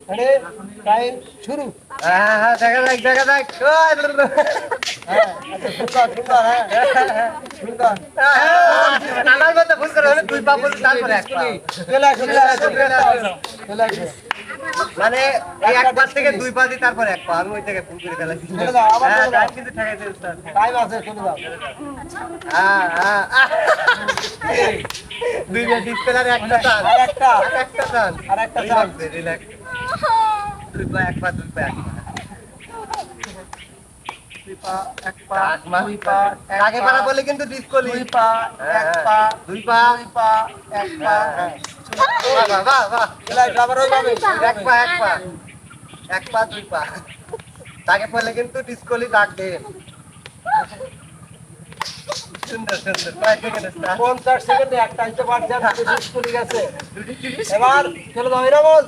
মানে টাইম শুরু। হ্যাঁ হ্যাঁ দেখা যাক হ্যাঁ আচ্ছা সুন্দর হ্যাঁ সুন্দর আমার মতো ভুল করে হলে দুই পা বলি তারপরে এক পা। চলে আসো চলে আসো চলে আসো মানে এই এক পা থেকে দুই পা দিই তারপরে এক পা। আমি ওই থেকে ভুল করে ফেলেছি। চলে যাও আবার হ্যাঁ চলে যাও টাইম কিন্তু ঠেকাইছে উস্তাদ। টাইম আছে চলে যাও দুই মিনিট ডিসপ্লের একটা টান আর একটা একটা টান আর একটা টান। রিল্যাক্স দুই পা এক পা দুই পা এক পা দুই পা এক পা কাকমা। দুই পা এক কাকে পা পারা বলে কিন্তু ডিসকলি দুই পা এক পা দুই পা দুই পা এক পা বাহ বাহ বাহ চলে আসো আবার ওইভাবে এক পা এক পা এক পা দুই পা তাকে পড়লে কিন্তু ডিসকলি ডাক দেন সুন্দর সুন্দর কয় সেকেন্ড স্টার্ট 50 সেকেন্ডে একটা হইতে পারছে না, শেষ করে গেছে। এবার চলে যাও এরা বল